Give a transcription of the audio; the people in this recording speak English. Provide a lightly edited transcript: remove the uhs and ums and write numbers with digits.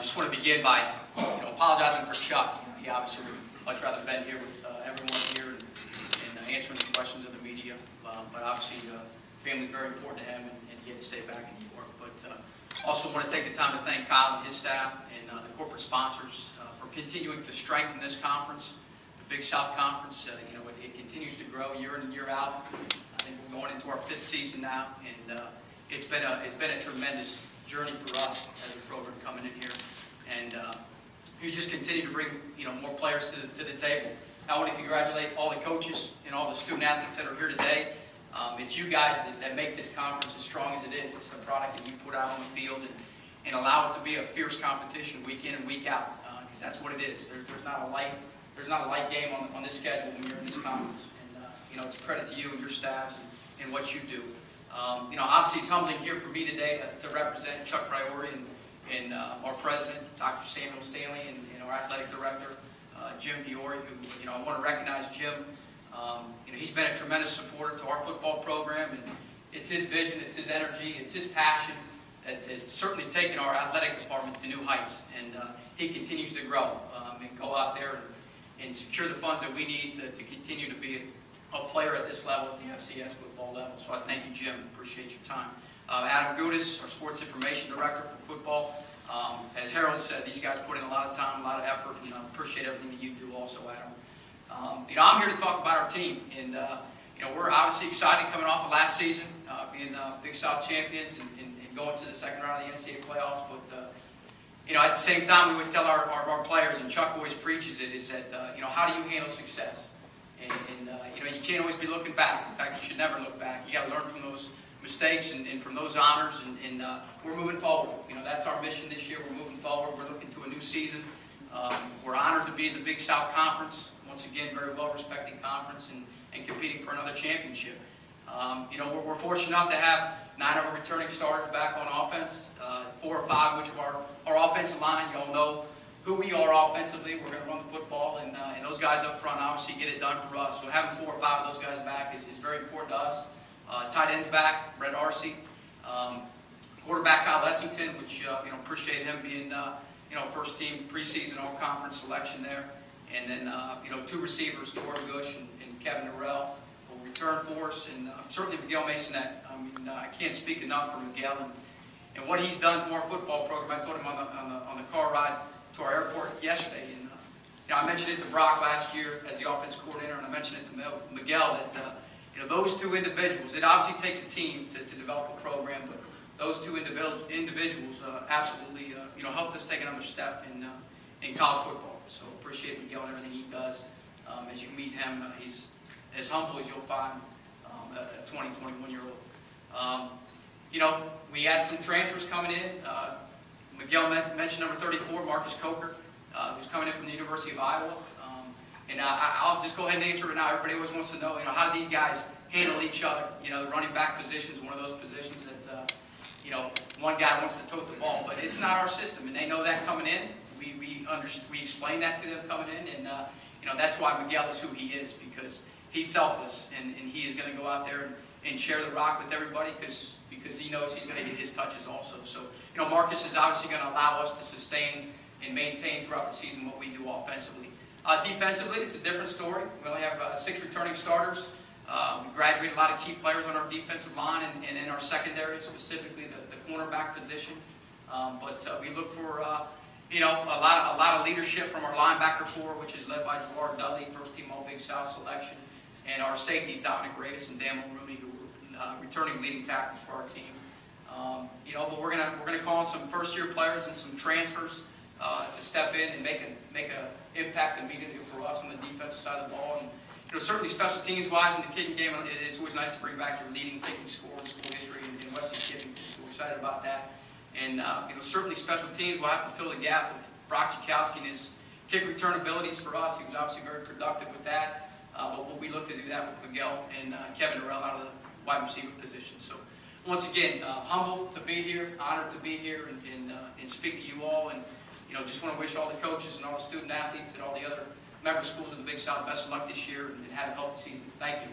just want to begin by apologizing for Chuck. He obviously would much rather been here with everyone here and answering the questions of the media. But obviously, family is very important to him, and he had to stay back in New York. But also want to take the time to thank Kyle and his staff and the corporate sponsors for continuing to strengthen this conference, the Big South Conference. It continues to grow year in and year out. I think we're going into our 5th season now, and it's been a tremendous journey for us as a program coming in here, and you just continue to bring more players to the table. I want to congratulate all the coaches and all the student athletes that are here today. It's you guys that make this conference as strong as it is. It's the product that you put out on the field and allow it to be a fierce competition week in and week out, because that's what it is. There's not a light game on this schedule when you're in this conference, and it's a credit to you and your staffs and what you do. Obviously, it's humbling here for me today to represent Chuck Priori and our president, Dr. Samuel Stanley, and our athletic director, Jim Fiore, who I want to recognize Jim. He's been a tremendous supporter to our football program, and it's his vision, it's his energy, it's his passion that has certainly taken our athletic department to new heights, and he continues to grow and go out there and secure the funds that we need to continue to be a player at this level, at the FCS football level. So I thank you, Jim. Appreciate your time. Adam Gudis, our sports information director for football. As Harold said, these guys put in a lot of time, a lot of effort, and I appreciate everything that you do also, Adam. I'm here to talk about our team, and we're obviously excited coming off the last season, being Big South champions and going to the second round of the NCAA playoffs. But at the same time, we always tell our players, and Chuck always preaches it, is that how do you handle success? And you can't always be looking back. In fact, you should never look back. You got to learn from those mistakes and from those honors, and we're moving forward. That's our mission this year. We're moving forward. We're looking to a new season. We're honored to be in the Big South Conference. Once again, very well-respected conference, and competing for another championship. We're fortunate enough to have 9 of our returning starters back on offense, 4 or 5 which are our offensive line. You all know who we are offensively. We're going to run the football, and those guys up front obviously get it done for us. So having 4 or 5 of those guys back is very important to us. Tight ends back, Brett Arcee. Quarterback Kyle Lessington, which appreciate him being first team preseason all-conference selection there. And then 2 receivers, Jordan Gush and Kevin Norrell, will return for us, and certainly Miguel Masonette. I can't speak enough for Miguel and what he's done to our football program. I told him on the car ride to our airport yesterday, and I mentioned it to Brock last year as the offense coordinator, and I mentioned it to Miguel that those 2 individuals. It obviously takes a team to develop a program, but those 2 individuals absolutely helped us take another step in college football. So appreciate Miguel and everything he does. As you meet him, he's as humble as you'll find a 20, 21-year-old. We had some transfers coming in. Miguel mentioned number 34, Marcus Coker, who's coming in from the University of Iowa. And I'll just go ahead and answer it now. Everybody always wants to know, how do these guys handle each other? The running back position is one of those positions that, one guy wants to tote the ball, but it's not our system, and they know that coming in. We explain that to them coming in, and that's why Miguel is who he is, because he's selfless, and he is going to go out there and share the rock with everybody because he knows he's going to get his touches also. So, Marcus is obviously going to allow us to sustain and maintain throughout the season what we do offensively. Defensively, it's a different story. We only have 6 returning starters. We graduated a lot of key players on our defensive line and in our secondary, specifically the cornerback position. But we look for a lot of leadership from our linebacker corps, which is led by Gerard Dudley, first team All Big South selection, and our safeties Dominic Gratis and Dan Mulrooney, who were returning leading tackles for our team. But we're gonna call on some first-year players and some transfers to step in and make an impact immediately for us on the defensive side of the ball. And certainly special teams-wise in the kicking game, it's always nice to bring back your leading kicking score in school history in Wesley Skipping. So we're excited about that. And certainly special teams will have to fill the gap of Brock Jakowski and his kick return abilities for us. He was obviously very productive with that. But we look to do that with Miguel and Kevin Norrell out of the wide receiver position. So once again, humble to be here, honored to be here and speak to you all. And just want to wish all the coaches and all the student athletes and all the other member schools of the Big South best of luck this year and have a healthy season. Thank you.